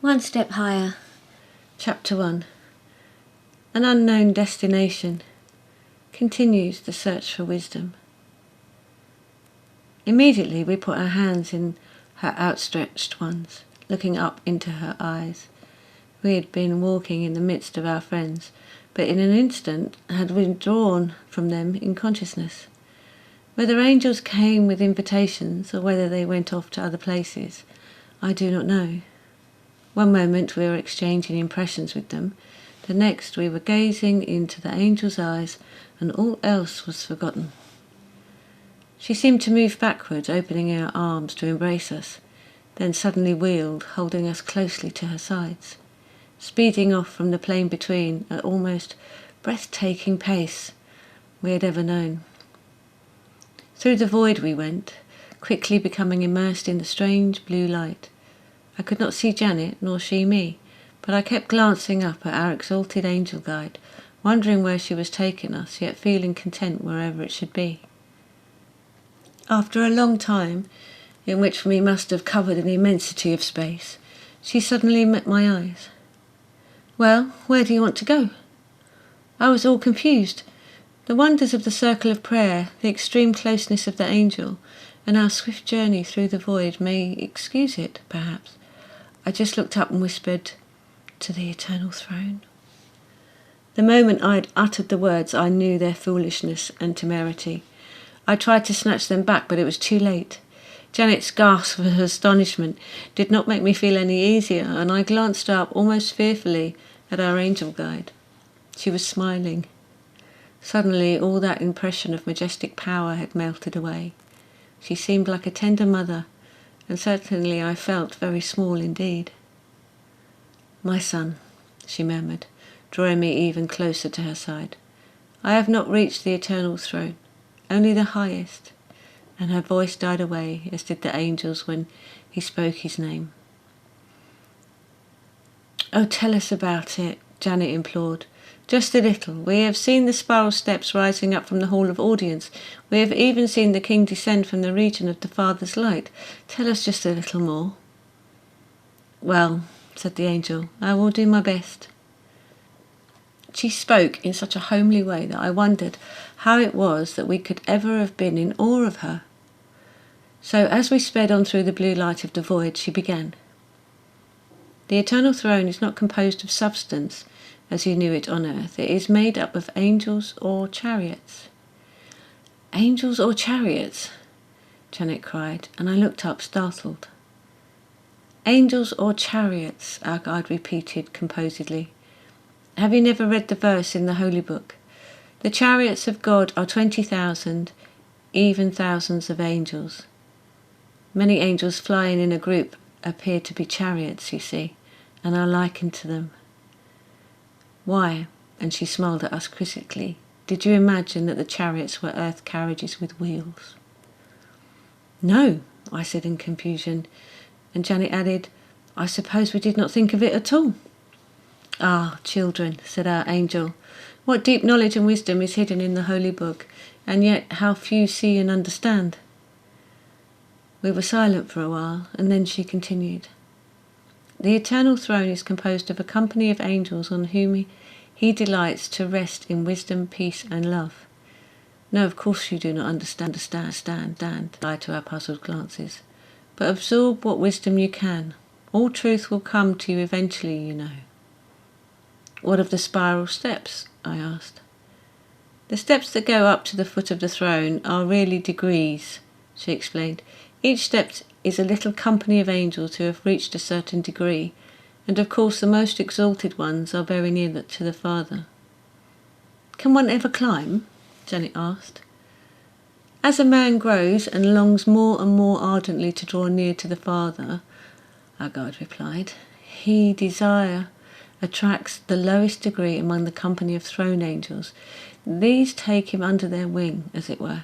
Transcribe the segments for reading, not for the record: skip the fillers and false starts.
One step higher. Chapter 1. An unknown destination. Continues the search for wisdom. Immediately we put our hands in her outstretched ones, looking up into her eyes. We had been walking in the midst of our friends, but in an instant had withdrawn from them in consciousness. Whether angels came with invitations or whether they went off to other places, I do not know. One moment we were exchanging impressions with them, the next we were gazing into the angel's eyes, and all else was forgotten. She seemed to move backward, opening her arms to embrace us, then suddenly wheeled, holding us closely to her sides, speeding off from the plain between at almost breathtaking pace we had ever known. Through the void we went, quickly becoming immersed in the strange blue light. I could not see Janet, nor she me, but I kept glancing up at our exalted angel guide, wondering where she was taking us, yet feeling content wherever it should be. After a long time, in which we must have covered an immensity of space, she suddenly met my eyes. "Well, where do you want to go?" I was all confused. The wonders of the circle of prayer, the extreme closeness of the angel, and our swift journey through the void may excuse it, perhaps. I just looked up and whispered, "To the eternal throne." The moment I had uttered the words, I knew their foolishness and temerity. I tried to snatch them back, but it was too late. Janet's gasp of astonishment did not make me feel any easier, and I glanced up almost fearfully at our angel guide. She was smiling. Suddenly all that impression of majestic power had melted away. She seemed like a tender mother, and certainly I felt very small indeed. "My son," she murmured, drawing me even closer to her side, "I have not reached the eternal throne, only the highest," and her voice died away, as did the angel's when he spoke his name. "Oh, tell us about it," Janet implored. "Just a little. We have seen the spiral steps rising up from the hall of audience. We have even seen the king descend from the region of the Father's light. Tell us just a little more." "Well," said the angel, "I will do my best." She spoke in such a homely way that I wondered how it was that we could ever have been in awe of her. So as we sped on through the blue light of the void, she began. "The eternal throne is not composed of substance, as you knew it on earth. It is made up of angels or chariots." "Angels or chariots?" Janet cried, and I looked up startled. "Angels or chariots," our guide repeated composedly. "Have you never read the verse in the Holy Book? The chariots of God are 20,000, even thousands of angels. Many angels flying in a group appear to be chariots, you see, and are likened to them. Why," and she smiled at us quizzically, "did you imagine that the chariots were earth carriages with wheels?" "No," I said in confusion, and Janet added, "I suppose we did not think of it at all." "Ah, children," said our angel, "what deep knowledge and wisdom is hidden in the Holy Book, and yet how few see and understand." We were silent for a while, and then she continued. "The eternal throne is composed of a company of angels on whom he delights to rest in wisdom, peace, and love." "No, of course you do not understand, replied to our puzzled glances. "But absorb what wisdom you can. All truth will come to you eventually, you know." "What of the spiral steps?" I asked. "The steps that go up to the foot of the throne are really degrees," she explained. "Each step is a little company of angels who have reached a certain degree, and of course the most exalted ones are very near to the Father." "Can one ever climb?" Janet asked. "As a man grows and longs more and more ardently to draw near to the Father," our guide replied, "his desire attracts the lowest degree among the company of throne angels. These take him under their wing, as it were.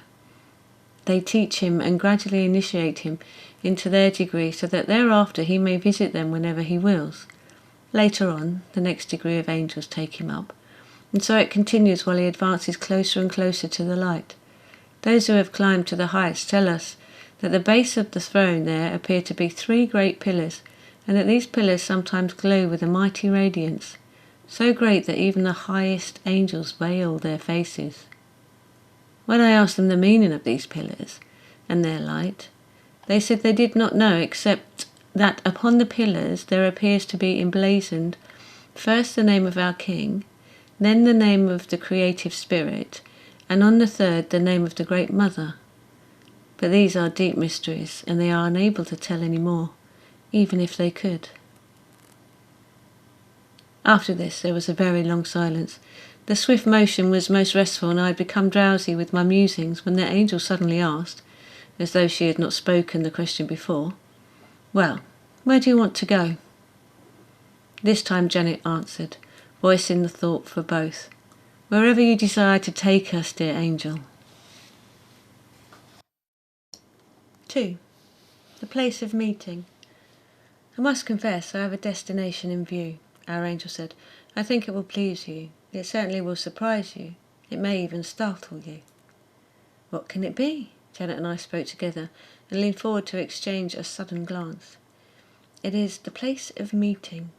They teach him and gradually initiate him into their degree so that thereafter he may visit them whenever he wills. Later on, the next degree of angels take him up, and so it continues while he advances closer and closer to the light. Those who have climbed to the heights tell us that the base of the throne there appear to be 3 great pillars, and that these pillars sometimes glow with a mighty radiance, so great that even the highest angels veil their faces. When I asked them the meaning of these pillars and their light, they said they did not know, except that upon the pillars there appears to be emblazoned first the name of our King, then the name of the creative spirit, and on the third the name of the Great Mother. But these are deep mysteries, and they are unable to tell any more, even if they could. After this there was a very long silence. The swift motion was most restful, and I had become drowsy with my musings when the angel suddenly asked, as though she had not spoken the question before, "Well, where do you want to go?" This time Janet answered, voicing the thought for both. "Wherever you desire to take us, dear angel." 2. The place of meeting. "I must confess I have a destination in view," our angel said. "I think it will please you. It certainly will surprise you. It may even startle you." "What can it be?" Janet and I spoke together and leaned forward to exchange a sudden glance. "It is the place of meeting."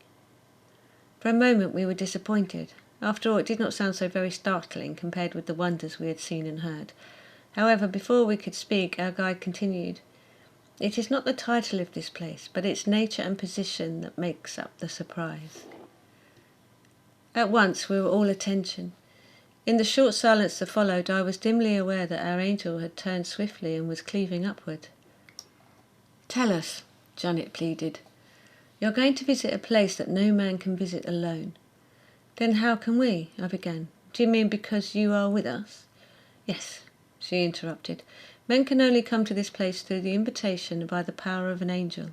For a moment we were disappointed. After all, it did not sound so very startling compared with the wonders we had seen and heard. However, before we could speak, our guide continued, "It is not the title of this place, but its nature and position that makes up the surprise." At once we were all attention. In the short silence that followed, I was dimly aware that our angel had turned swiftly and was cleaving upward. "Tell us," Janet pleaded. "You're going to visit a place that no man can visit alone." "Then how can we?" I began. "Do you mean because you are with us?" "Yes," she interrupted. "Men can only come to this place through the invitation by the power of an angel."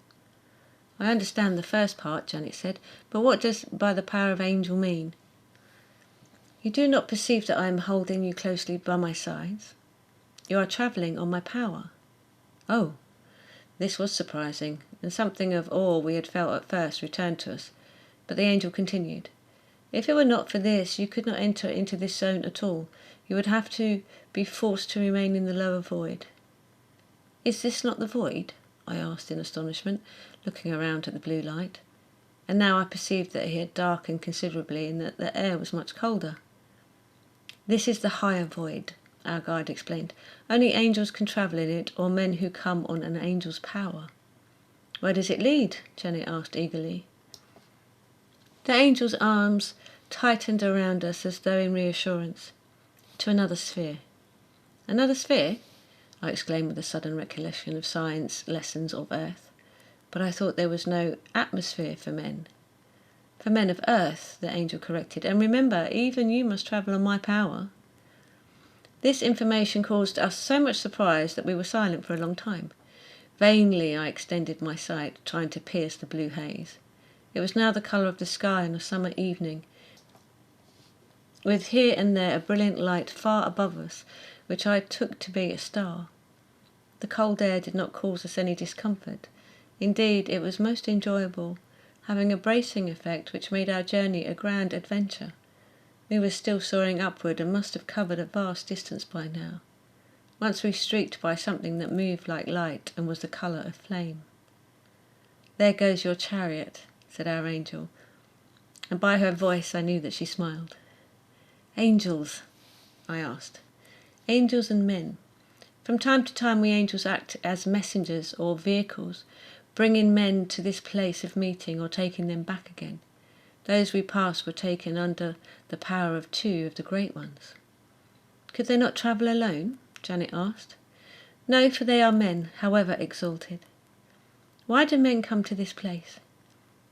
"I understand the first part," Janet said, "but what does 'by the power of angel' mean?" "You do not perceive that I am holding you closely by my sides? You are travelling on my power." "Oh!" This was surprising, and something of awe we had felt at first returned to us. But the angel continued, "If it were not for this, you could not enter into this zone at all. You would have to be forced to remain in the lower void." "Is this not the void?" I asked in astonishment, looking around at the blue light. And now I perceived that it had darkened considerably and that the air was much colder. "This is the higher void," our guide explained. "Only angels can travel in it, or men who come on an angel's power." "Where does it lead?" Janet asked eagerly. The angel's arms tightened around us as though in reassurance. "To another sphere." "Another sphere?" I exclaimed with a sudden recollection of science lessons of Earth. "But I thought there was no atmosphere for men." "For men of Earth," the angel corrected. "And remember, even you must travel on my power." This information caused us so much surprise that we were silent for a long time. Vainly I extended my sight, trying to pierce the blue haze. It was now the colour of the sky on a summer evening, with here and there a brilliant light far above us, which I took to be a star. The cold air did not cause us any discomfort. Indeed, it was most enjoyable, having a bracing effect which made our journey a grand adventure. We were still soaring upward and must have covered a vast distance by now. Once we were streaked by something that moved like light and was the colour of flame. "There goes your chariot," said our angel, and by her voice I knew that she smiled. "Angels?" I asked. "Angels and men. From time to time we angels act as messengers or vehicles, bringing men to this place of meeting or taking them back again. Those we passed were taken under the power of 2 of the great ones." "Could they not travel alone?" Janet asked. "No, for they are men, however exalted." "Why do men come to this place?"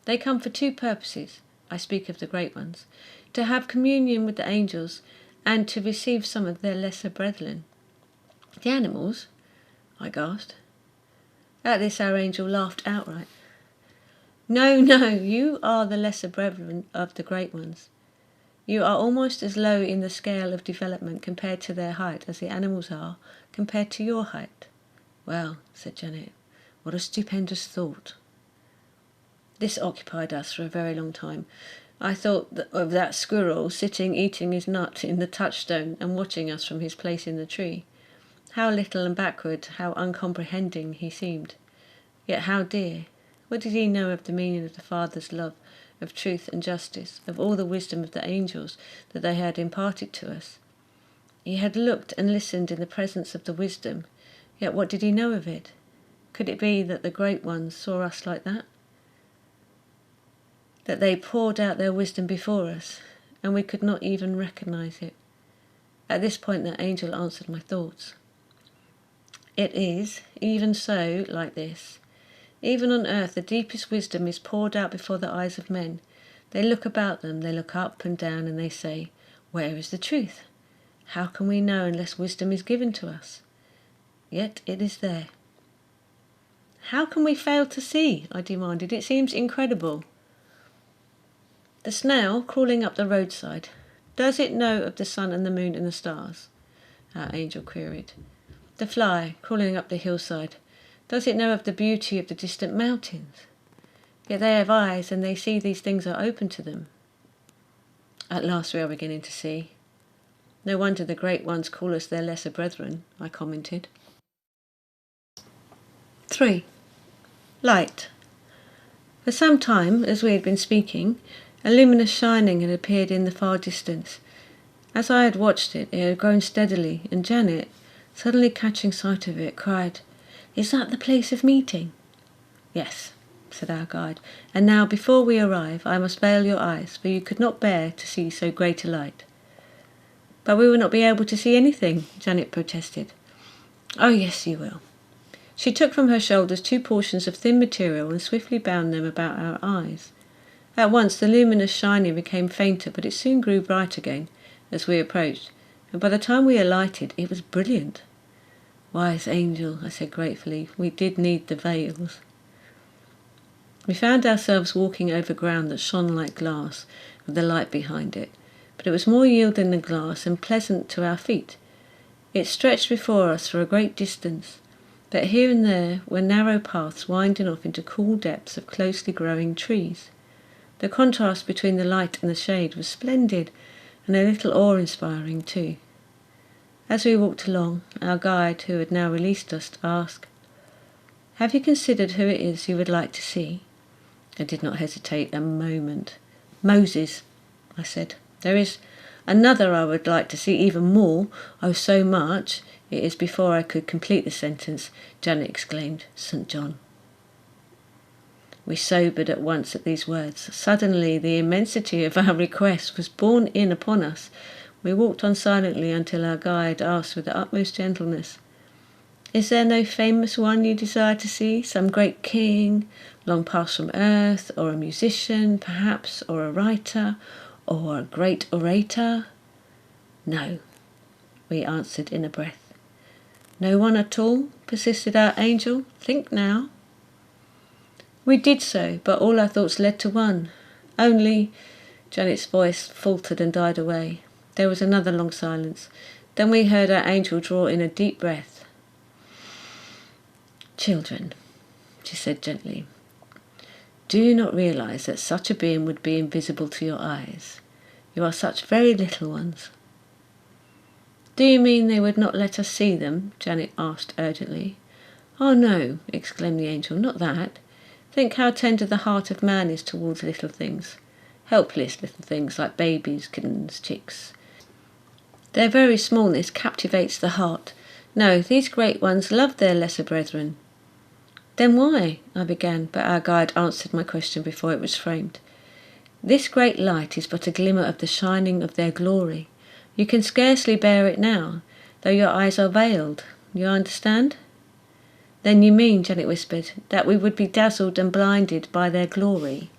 "They come for 2 purposes. I speak of the great ones. To have communion with the angels, and to receive some of their lesser brethren." "The animals?" I gasped. At this our angel laughed outright. No, you are the lesser brethren of the great ones. You are almost as low in the scale of development compared to their height as the animals are compared to your height." "Well," said Janet, "what a stupendous thought." This occupied us for a very long time. I thought of that squirrel sitting eating his nut in the touchstone and watching us from his place in the tree. How little and backward, how uncomprehending he seemed, yet how dear. What did he know of the meaning of the Father's love, of truth and justice, of all the wisdom of the angels that they had imparted to us? He had looked and listened in the presence of the wisdom, yet what did he know of it? Could it be that the great ones saw us like that? That they poured out their wisdom before us, and we could not even recognize it? At this point the angel answered my thoughts. It is, even so, like this. Even on earth the deepest wisdom is poured out before the eyes of men. They look about them, they look up and down, and they say, "Where is the truth? How can we know unless wisdom is given to us?" Yet it is there. How can we fail to see? I demanded. It seems incredible. The snail crawling up the roadside, does it know of the sun and the moon and the stars? Our angel queried. The fly crawling up the hillside, does it know of the beauty of the distant mountains? Yet they have eyes, and they see these things are open to them. At last we are beginning to see. No wonder the great ones call us their lesser brethren, I commented. 3. Light. For some time, as we had been speaking, a luminous shining had appeared in the far distance. As I had watched it, it had grown steadily, and Janet, suddenly catching sight of it, cried, "Is that the place of meeting?" "Yes," said our guide, "and now before we arrive I must veil your eyes, for you could not bear to see so great a light." "But we will not be able to see anything," Janet protested. "Oh yes, you will." She took from her shoulders 2 portions of thin material and swiftly bound them about our eyes. At once the luminous shining became fainter, but it soon grew bright again as we approached, and by the time we alighted it was brilliant. "Wise angel," I said gratefully, "we did need the veils." We found ourselves walking over ground that shone like glass, with the light behind it, but it was more yielding than glass and pleasant to our feet. It stretched before us for a great distance, but here and there were narrow paths winding off into cool depths of closely growing trees. The contrast between the light and the shade was splendid, and a little awe-inspiring too. As we walked along, our guide, who had now released us, asked, "Have you considered who it is you would like to see?" I did not hesitate a moment. "Moses," I said. "There is another I would like to see even more. Oh, so much." It is before I could complete the sentence, Janet exclaimed, "St. John." We sobered at once at these words. Suddenly the immensity of our request was borne in upon us. We walked on silently until our guide asked with the utmost gentleness, "Is there no famous one you desire to see? Some great king, long past from earth, or a musician, perhaps, or a writer, or a great orator?" "No," we answered in a breath. "No one at all?" persisted our angel. "Think now." We did so, but all our thoughts led to one. "Only—" Janet's voice faltered and died away. There was another long silence. Then we heard our angel draw in a deep breath. "Children," she said gently, "do you not realize that such a being would be invisible to your eyes? You are such very little ones." "Do you mean they would not let us see them?" Janet asked urgently. "Oh no," exclaimed the angel, "not that. Think how tender the heart of man is towards little things, helpless little things like babies, kittens, chicks. Their very smallness captivates the heart. No, these great ones love their lesser brethren." "Then why?" I began, but our guide answered my question before it was framed. "This great light is but a glimmer of the shining of their glory. You can scarcely bear it now, though your eyes are veiled. You understand?" "Then you mean," Janet whispered, "that we would be dazzled and blinded by their glory?"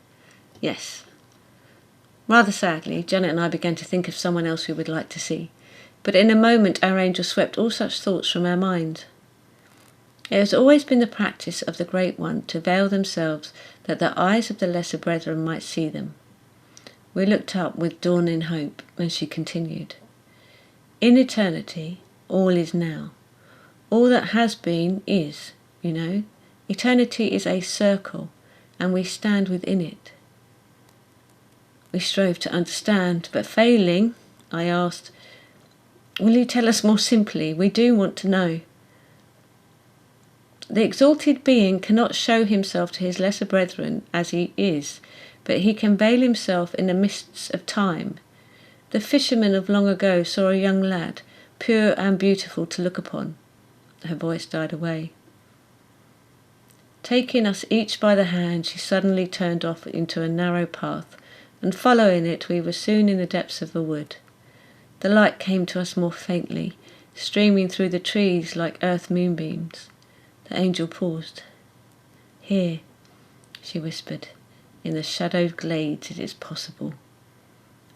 "Yes." Rather sadly, Janet and I began to think of someone else we would like to see, but in a moment our angel swept all such thoughts from our mind. It has always been the practice of the Great One to veil themselves that the eyes of the lesser brethren might see them. We looked up with dawning hope, and she continued, "In eternity, all is now. All that has been is, you know. Eternity is a circle, and we stand within it." We strove to understand, but failing, I asked, "Will you tell us more simply? We do want to know." The exalted being cannot show himself to his lesser brethren as he is, but he can veil himself in the mists of time. The fishermen of long ago saw a young lad, pure and beautiful to look upon. Her voice died away. Taking us each by the hand, she suddenly turned off into a narrow path, and following it we were soon in the depths of the wood. The light came to us more faintly, streaming through the trees like earth moonbeams. The angel paused. "Here," she whispered, "in the shadowed glades it is possible."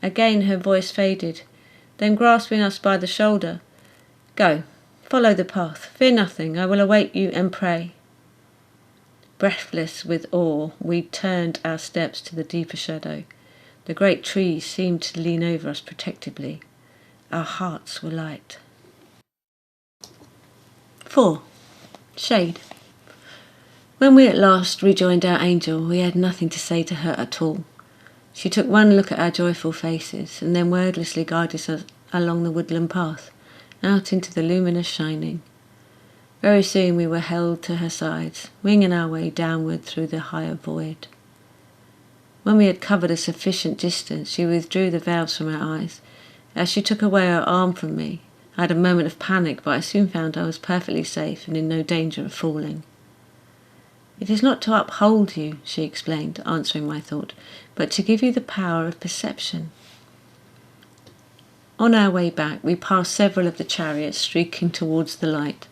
Again her voice faded, then grasping us by the shoulder, "Go, follow the path, fear nothing, I will await you and pray." Breathless with awe, we turned our steps to the deeper shadow. The great trees seemed to lean over us protectively. Our hearts were light. 4. Shade. When we at last rejoined our angel, we had nothing to say to her at all. She took one look at our joyful faces, and then wordlessly guided us along the woodland path, out into the luminous shining. Very soon we were held to her sides, winging our way downward through the higher void. When we had covered a sufficient distance, she withdrew the veils from her eyes. As she took away her arm from me, I had a moment of panic, but I soon found I was perfectly safe and in no danger of falling. "It is not to uphold you," she explained, answering my thought, "but to give you the power of perception." On our way back, we passed several of the chariots streaking towards the light.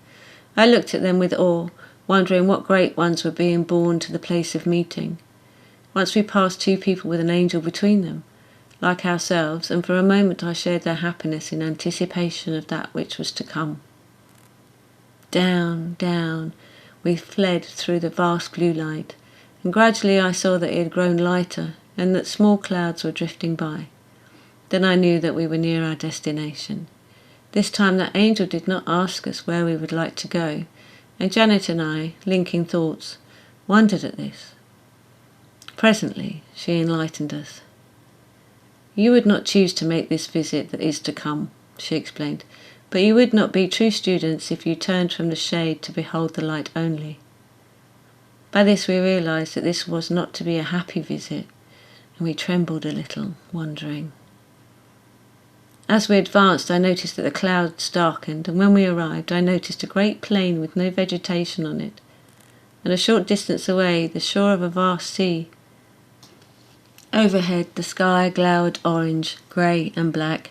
I looked at them with awe, wondering what great ones were being borne to the place of meeting. Once we passed 2 people with an angel between them, like ourselves, and for a moment I shared their happiness in anticipation of that which was to come. Down, down, we fled through the vast blue light, and gradually I saw that it had grown lighter and that small clouds were drifting by. Then I knew that we were near our destination. This time that angel did not ask us where we would like to go, and Janet and I, linking thoughts, wondered at this. Presently she enlightened us. "You would not choose to make this visit that is to come," she explained, "but you would not be true students if you turned from the shade to behold the light only." By this we realized that this was not to be a happy visit, and we trembled a little, wondering. As we advanced, I noticed that the clouds darkened, and when we arrived, I noticed a great plain with no vegetation on it, and a short distance away, the shore of a vast sea. Overhead, the sky glowered orange, grey and black.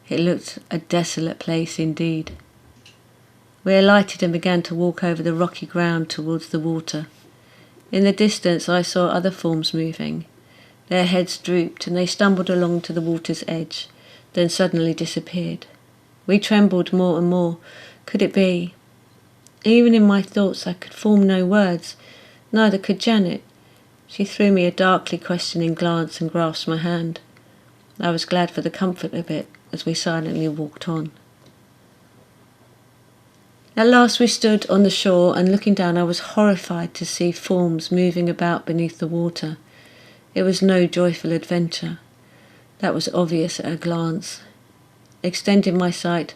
It looked a desolate place indeed. We alighted and began to walk over the rocky ground towards the water. In the distance I saw other forms moving. Their heads drooped, and they stumbled along to the water's edge, then suddenly disappeared. We trembled more and more. Could it be? Even in my thoughts I could form no words, neither could Janet. She threw me a darkly questioning glance and grasped my hand. I was glad for the comfort of it as we silently walked on. At last we stood on the shore, and looking down I was horrified to see forms moving about beneath the water. It was no joyful adventure. That was obvious at a glance. Extending my sight,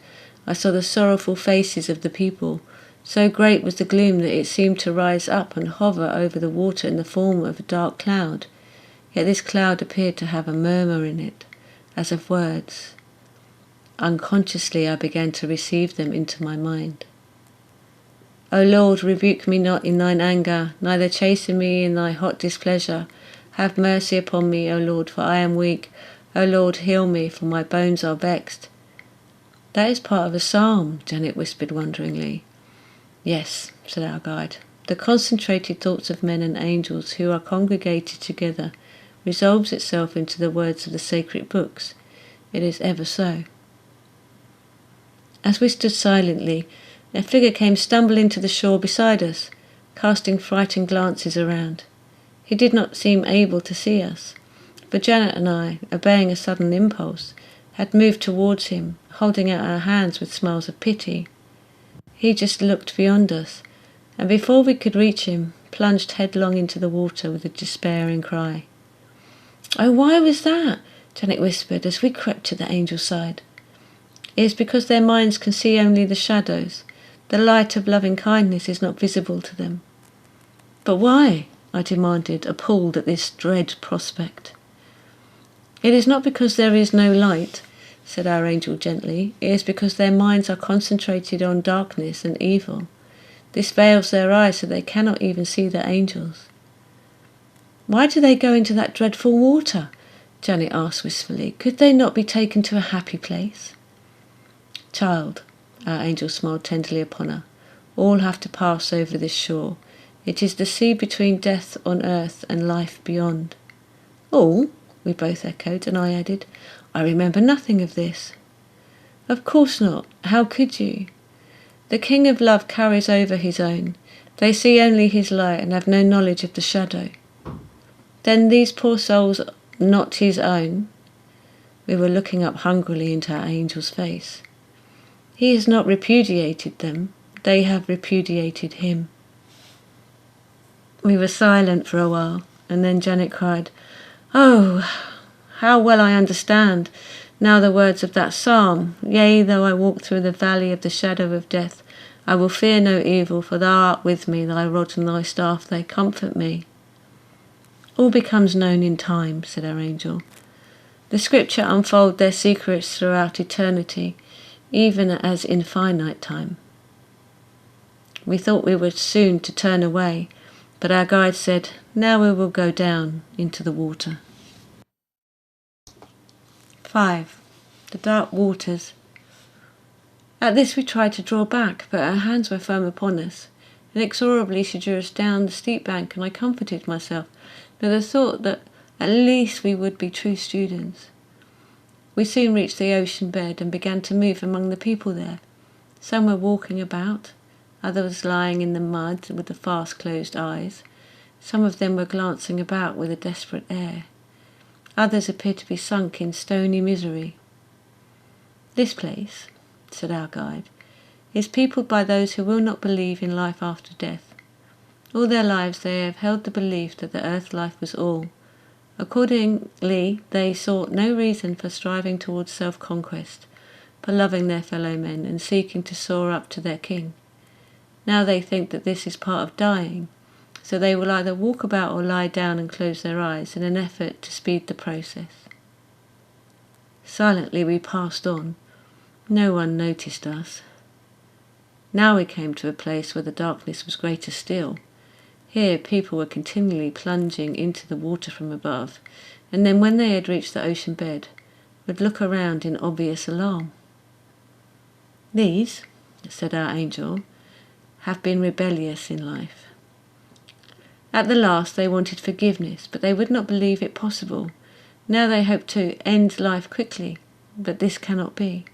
I saw the sorrowful faces of the people. So great was the gloom that it seemed to rise up and hover over the water in the form of a dark cloud. Yet this cloud appeared to have a murmur in it, as of words. Unconsciously I began to receive them into my mind. "O Lord, rebuke me not in thine anger, neither chasten me in thy hot displeasure. Have mercy upon me, O Lord, for I am weak. O Lord, heal me, for my bones are vexed." "That is part of a psalm," Janet whispered wonderingly. "Yes," said our guide. "The concentrated thoughts of men and angels who are congregated together resolves itself into the words of the sacred books. It is ever so." As we stood silently, a figure came stumbling to the shore beside us, casting frightened glances around. He did not seem able to see us, for Janet and I, obeying a sudden impulse, had moved towards him, holding out our hands with smiles of pity. He just looked beyond us, and before we could reach him, plunged headlong into the water with a despairing cry. "Oh, why was that?" Janet whispered as we crept to the angel's side. "It is because their minds can see only the shadows. The light of loving kindness is not visible to them. But why? I demanded, appalled at this dread prospect. It is not because there is no light, said our angel gently. It is because their minds are concentrated on darkness and evil. This veils their eyes so they cannot even see the angels. Why do they go into that dreadful water? Janet asked wistfully. Could they not be taken to a happy place? Child, our angel smiled tenderly upon her, all have to pass over this shore. It is the sea between death on earth and life beyond. All? We both echoed, and I added, I remember nothing of this. Of course not. How could you? The King of Love carries over his own. They see only his light and have no knowledge of the shadow. Then these poor souls not his own? We were looking up hungrily into our angel's face. He has not repudiated them. They have repudiated him. We were silent for a while, and then Janet cried, Oh, how well I understand now the words of that psalm. Yea, though I walk through the valley of the shadow of death, I will fear no evil, for thou art with me, thy rod and thy staff, they comfort me. All becomes known in time, said our angel. The scripture unfold their secrets throughout eternity, even as in finite time. We thought we were soon to turn away, but our guide said, Now we will go down into the water. 5. The dark waters. At this we tried to draw back, but her hands were firm upon us. Inexorably she drew us down the steep bank, and I comforted myself with the thought that at least we would be true students. We soon reached the ocean bed and began to move among the people there. Some were walking about, others lying in the mud with the fast-closed eyes. Some of them were glancing about with a desperate air. Others appeared to be sunk in stony misery. This place, said our guide, is peopled by those who will not believe in life after death. All their lives they have held the belief that the earth life was all. Accordingly, they sought no reason for striving towards self-conquest, but loving their fellow men and seeking to soar up to their king. Now they think that this is part of dying, so they will either walk about or lie down and close their eyes in an effort to speed the process. Silently we passed on. No one noticed us. Now we came to a place where the darkness was greater still. Here people were continually plunging into the water from above, and then when they had reached the ocean bed, would look around in obvious alarm. These, said our angel, have been rebellious in life. At the last they wanted forgiveness, but they would not believe it possible. Now they hope to end life quickly, but this cannot be.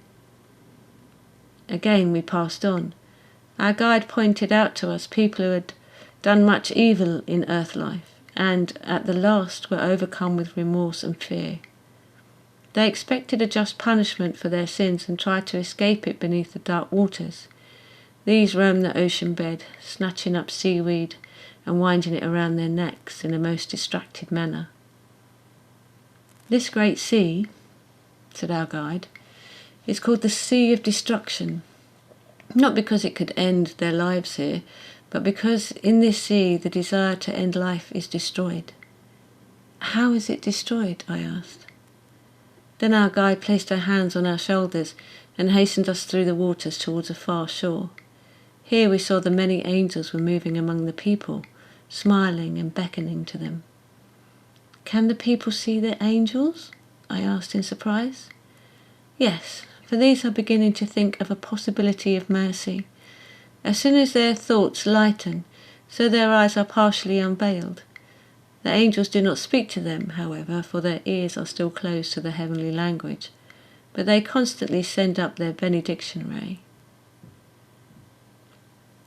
Again we passed on. Our guide pointed out to us people who had done much evil in earth life, and at the last were overcome with remorse and fear. They expected a just punishment for their sins and tried to escape it beneath the dark waters. These roamed the ocean bed, snatching up seaweed and winding it around their necks in a most distracted manner. This great sea, said our guide, is called the Sea of Destruction, not because it could end their lives here, but because in this sea the desire to end life is destroyed. How is it destroyed? I asked. Then our guide placed her hands on our shoulders and hastened us through the waters towards a far shore. Here we saw the many angels were moving among the people, smiling and beckoning to them. Can the people see the angels? I asked in surprise. Yes, for these are beginning to think of a possibility of mercy. As soon as their thoughts lighten, so their eyes are partially unveiled. The angels do not speak to them, however, for their ears are still closed to the heavenly language, but they constantly send up their benediction ray.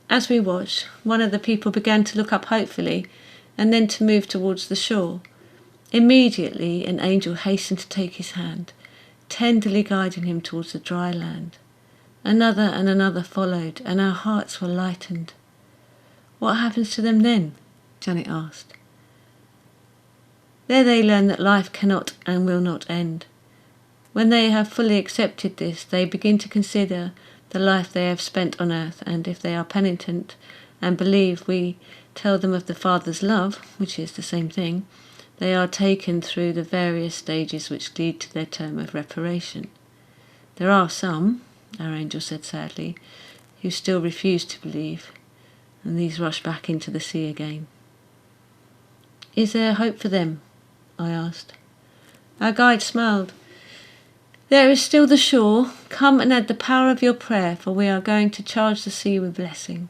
As we watched, one of the people began to look up hopefully, and then to move towards the shore. Immediately an angel hastened to take his hand, tenderly guiding him towards the dry land. Another and another followed, and our hearts were lightened. What happens to them then? Janet asked. There they learn that life cannot and will not end. When they have fully accepted this, they begin to consider the life they have spent on earth, and if they are penitent and believe we tell them of the Father's love, which is the same thing, they are taken through the various stages which lead to their term of reparation. There are some, our angel said sadly, who still refuse to believe, and these rush back into the sea again. Is there hope for them? I asked. Our guide smiled. There is still the shore. Come and add the power of your prayer, for we are going to charge the sea with blessing.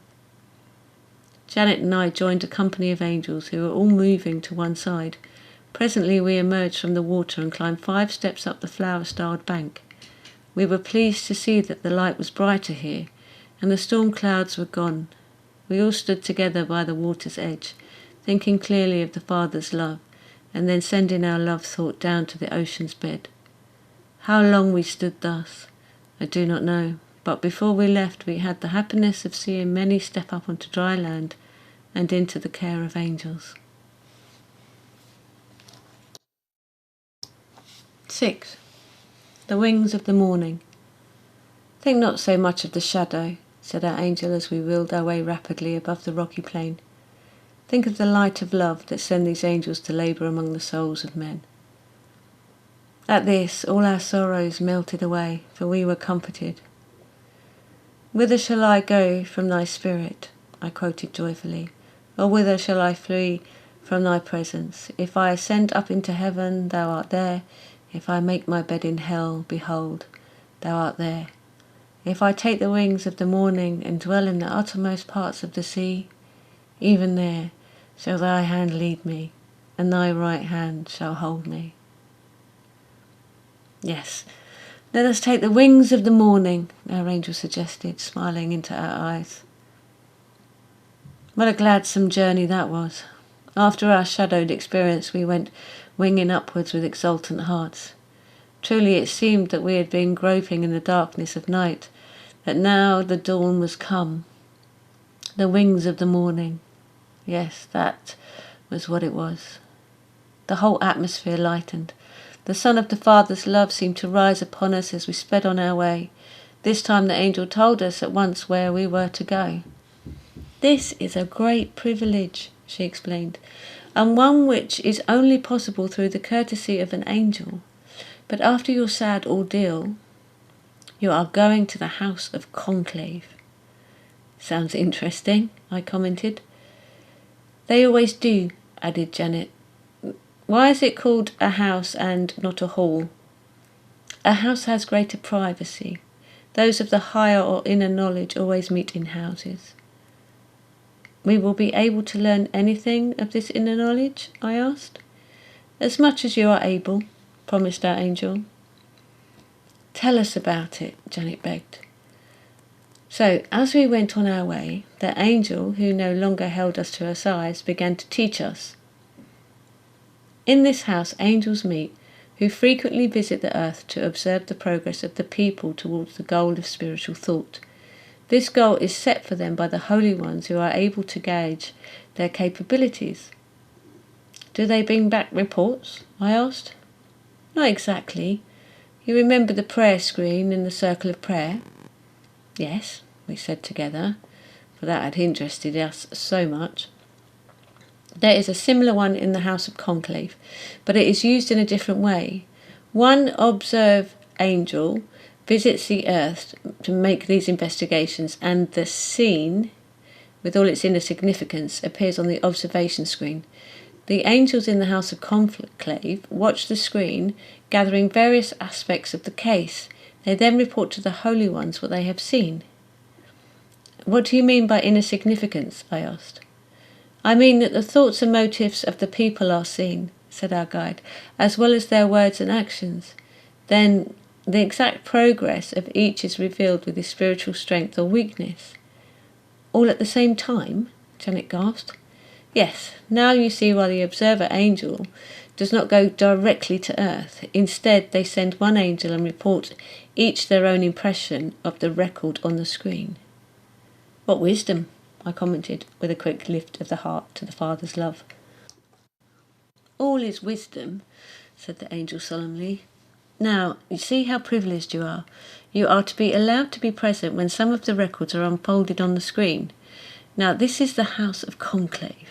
Janet and I joined a company of angels who were all moving to one side. Presently we emerged from the water and climbed 5 steps up the flower-starred bank. We were pleased to see that the light was brighter here, and the storm clouds were gone. We all stood together by the water's edge, thinking clearly of the Father's love, and then sending our love thought down to the ocean's bed. How long we stood thus, I do not know, but before we left we had the happiness of seeing many step up onto dry land and into the care of angels. 6. The wings of the morning. Think not so much of the shadow, said our angel as we wheeled our way rapidly above the rocky plain. Think of the light of love that sent these angels to labour among the souls of men. At this, all our sorrows melted away, for we were comforted. Whither shall I go from thy spirit? I quoted joyfully. Or whither shall I flee from thy presence? If I ascend up into heaven, thou art there. If I make my bed in hell, behold, thou art there. If I take the wings of the morning and dwell in the uttermost parts of the sea, even there shall thy hand lead me, and thy right hand shall hold me. Yes, let us take the wings of the morning, our angel suggested, smiling into our eyes. What a gladsome journey that was. After our shadowed experience, we went winging upwards with exultant hearts. Truly it seemed that we had been groping in the darkness of night, that now the dawn was come. The wings of the morning. Yes, that was what it was. The whole atmosphere lightened. The sun of the Father's love seemed to rise upon us as we sped on our way. This time the angel told us at once where we were to go. This is a great privilege, she explained, and one which is only possible through the courtesy of an angel. But after your sad ordeal, you are going to the house of conclave. Sounds interesting, I commented. They always do, added Janet. Why is it called a house and not a hall? A house has greater privacy. Those of the higher or inner knowledge always meet in houses. We will be able to learn anything of this inner knowledge? I asked. As much as you are able, promised our angel. Tell us about it, Janet begged. So, as we went on our way, the angel, who no longer held us to her sides, began to teach us. In this house angels meet, who frequently visit the earth to observe the progress of the people towards the goal of spiritual thought. This goal is set for them by the holy ones who are able to gauge their capabilities. Do they bring back reports? I asked. Not exactly. You remember the prayer screen in the circle of prayer? Yes, we said together, for that had interested us so much. There is a similar one in the House of Conclave, but it is used in a different way. One observe angel visits the earth to make these investigations, and the scene, with all its inner significance, appears on the observation screen. The angels in the House of Conclave watch the screen, gathering various aspects of the case. They then report to the holy ones what they have seen. What do you mean by inner significance? I asked. I mean that the thoughts and motives of the people are seen, said our guide, as well as their words and actions. Then the exact progress of each is revealed with his spiritual strength or weakness. All at the same time? Janet gasped. Yes, now you see why the observer angel does not go directly to earth. Instead, they send one angel and report each their own impression of the record on the screen. What wisdom, I commented, with a quick lift of the heart to the Father's love. All is wisdom, said the angel solemnly. Now, you see how privileged you are. You are to be allowed to be present when some of the records are unfolded on the screen. Now, this is the House of Conclave.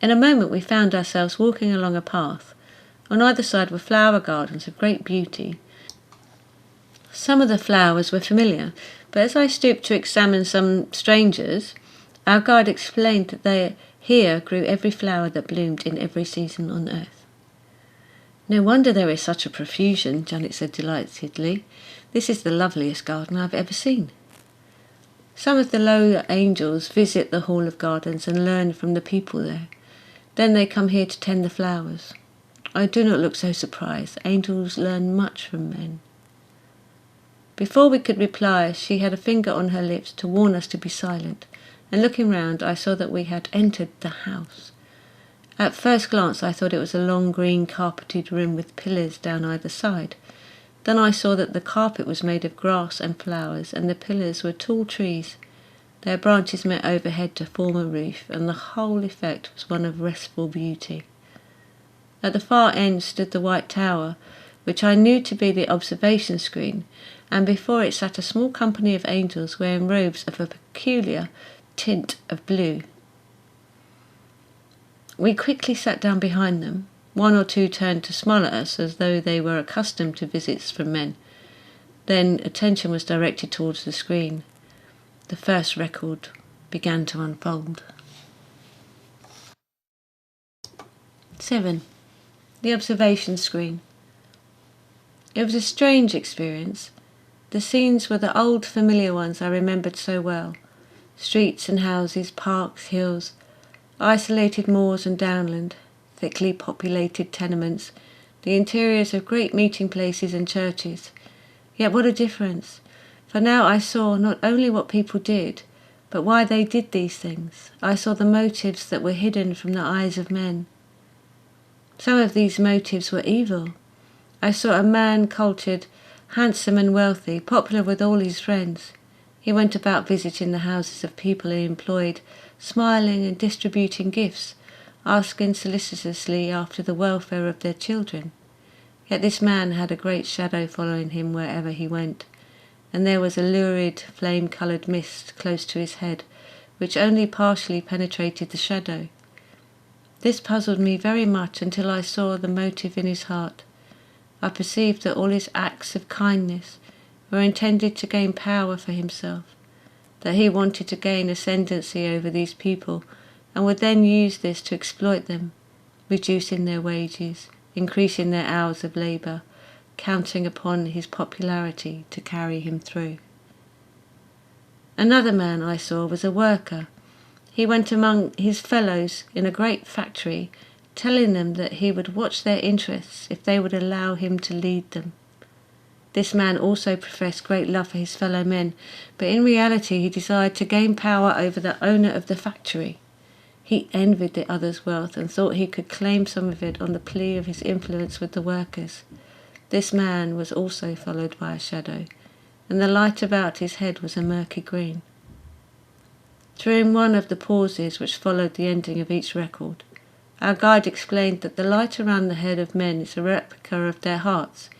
In a moment we found ourselves walking along a path. On either side were flower gardens of great beauty. Some of the flowers were familiar, but as I stooped to examine some strangers, our guide explained that they here grew every flower that bloomed in every season on earth. No wonder there is such a profusion, Janet said delightedly. This is the loveliest garden I've ever seen. Some of the lower angels visit the Hall of Gardens and learn from the people there. Then they come here to tend the flowers. I do not look so surprised. Angels learn much from men. Before we could reply, she had a finger on her lips to warn us to be silent, and looking round, I saw that we had entered the house. At first glance, I thought it was a long green carpeted room with pillars down either side. Then I saw that the carpet was made of grass and flowers, and the pillars were tall trees. Their branches met overhead to form a roof, and the whole effect was one of restful beauty. At the far end stood the White Tower, which I knew to be the observation screen, and before it sat a small company of angels wearing robes of a peculiar tint of blue. We quickly sat down behind them. One or two turned to smile at us as though they were accustomed to visits from men. Then attention was directed towards the screen. The first record began to unfold. 7. The observation screen. It was a strange experience. The scenes were the old familiar ones I remembered so well. Streets and houses, parks, hills, isolated moors and downland, thickly populated tenements, the interiors of great meeting places and churches. Yet what a difference! For now I saw not only what people did, but why they did these things. I saw the motives that were hidden from the eyes of men. Some of these motives were evil. I saw a man cultured, handsome and wealthy, popular with all his friends. He went about visiting the houses of people he employed, smiling and distributing gifts, asking solicitously after the welfare of their children. Yet this man had a great shadow following him wherever he went, and there was a lurid, flame-coloured mist close to his head, which only partially penetrated the shadow. This puzzled me very much until I saw the motive in his heart. I perceived that all his acts of kindness were intended to gain power for himself, that he wanted to gain ascendancy over these people and would then use this to exploit them, reducing their wages, increasing their hours of labour, counting upon his popularity to carry him through. Another man I saw was a worker. He went among his fellows in a great factory, telling them that he would watch their interests if they would allow him to lead them. This man also professed great love for his fellow men, but in reality he desired to gain power over the owner of the factory. He envied the other's wealth and thought he could claim some of it on the plea of his influence with the workers. This man was also followed by a shadow, and the light about his head was a murky green. During one of the pauses which followed the ending of each record, our guide explained that the light around the head of men is a replica of their hearts.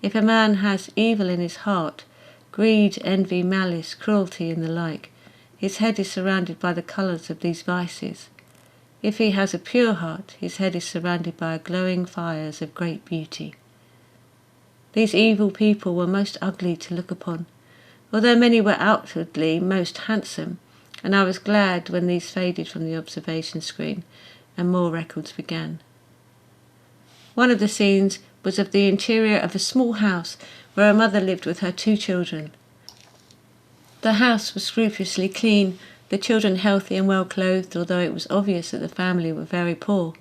If a man has evil in his heart, greed, envy, malice, cruelty, and the like, his head is surrounded by the colours of these vices. If he has a pure heart, his head is surrounded by glowing fires of great beauty. These evil people were most ugly to look upon, although many were outwardly most handsome, and I was glad when these faded from the observation screen and more records began. One of the scenes was of the interior of a small house where a mother lived with her 2 children. The house was scrupulously clean, the children healthy and well clothed, although it was obvious that the family were very poor.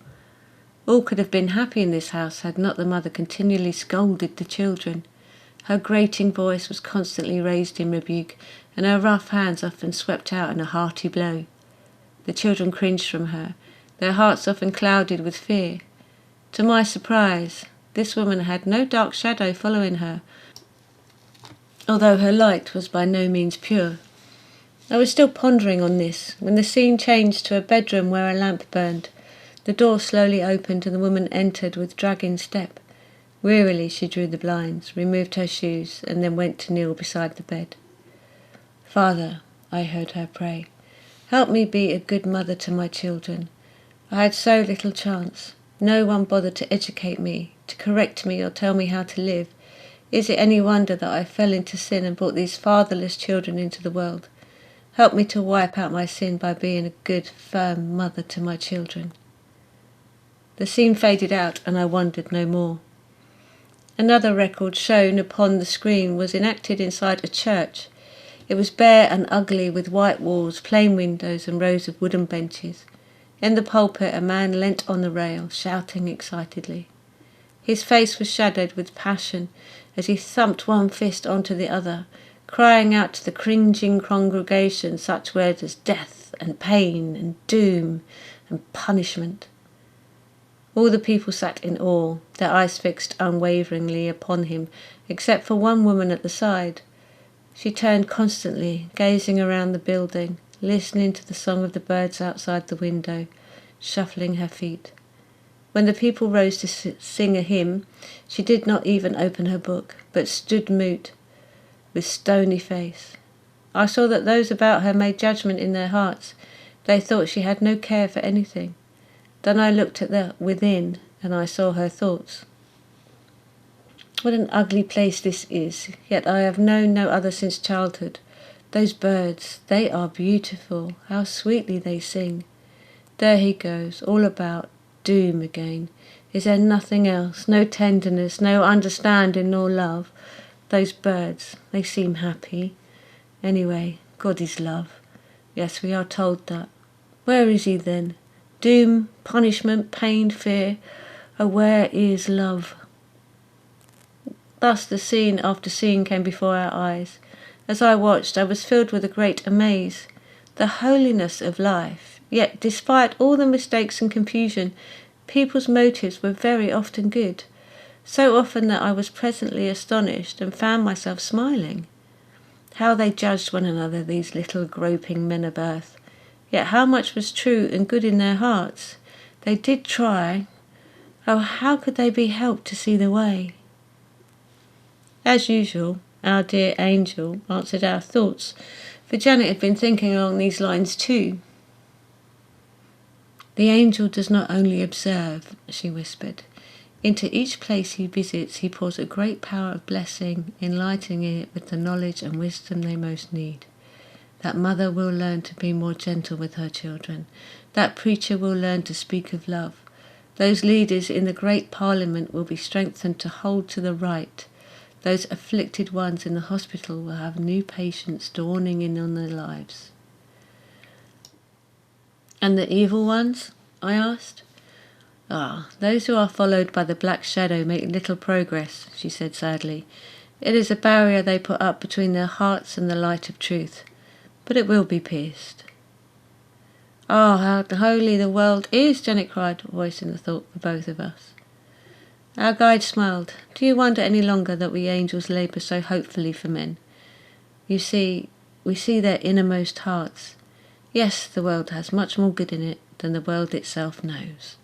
All could have been happy in this house had not the mother continually scolded the children. Her grating voice was constantly raised in rebuke, and her rough hands often swept out in a hearty blow. The children cringed from her, their hearts often clouded with fear. To my surprise, this woman had no dark shadow following her, although her light was by no means pure. I was still pondering on this when the scene changed to a bedroom where a lamp burned. The door slowly opened and the woman entered with dragging step. Wearily she drew the blinds, removed her shoes, and then went to kneel beside the bed. "Father," I heard her pray, "help me be a good mother to my children. I had so little chance. No one bothered to educate me, to correct me or tell me how to live. Is it any wonder that I fell into sin and brought these fatherless children into the world? Help me to wipe out my sin by being a good, firm mother to my children." The scene faded out and I wondered no more. Another record shown upon the screen was enacted inside a church. It was bare and ugly, with white walls, plain windows and rows of wooden benches. In the pulpit a man leant on the rail, shouting excitedly. His face was shadowed with passion as he thumped one fist onto the other, crying out to the cringing congregation such words as death and pain and doom and punishment. All the people sat in awe, their eyes fixed unwaveringly upon him, except for one woman at the side. She turned constantly, gazing around the building, listening to the song of the birds outside the window, shuffling her feet. When the people rose to sing a hymn, she did not even open her book, but stood mute, with stony face. I saw that those about her made judgment in their hearts. They thought she had no care for anything. Then I looked at the within, and I saw her thoughts. What an ugly place this is, yet I have known no other since childhood. Those birds, they are beautiful. How sweetly they sing. There he goes, all about doom again. Is there nothing else? No tenderness, no understanding nor love? Those birds, they seem happy. Anyway, God is love. Yes, we are told that. Where is he then? Doom, punishment, pain, fear. Oh, where is love? Thus the scene after scene came before our eyes. As I watched, I was filled with a great amaze. The holiness of life. Yet, despite all the mistakes and confusion, people's motives were very often good. So often that I was presently astonished and found myself smiling. How they judged one another, these little groping men of earth. Yet how much was true and good in their hearts. They did try. Oh, how could they be helped to see the way? As usual, our dear angel answered our thoughts, for Janet had been thinking along these lines too. "The angel does not only observe," she whispered. "Into each place he visits he pours a great power of blessing, enlightening it with the knowledge and wisdom they most need. That mother will learn to be more gentle with her children. That preacher will learn to speak of love. Those leaders in the great parliament will be strengthened to hold to the right. Those afflicted ones in the hospital will have new patience dawning in on their lives." "And the evil ones?" I asked. "Ah, those who are followed by the black shadow make little progress," she said sadly. "It is a barrier they put up between their hearts and the light of truth. But it will be pierced." "Ah, how holy the world is!" Janet cried, voicing the thought for both of us. Our guide smiled. "Do you wonder any longer that we angels labour so hopefully for men? You see, we see their innermost hearts. Yes, the world has much more good in it than the world itself knows."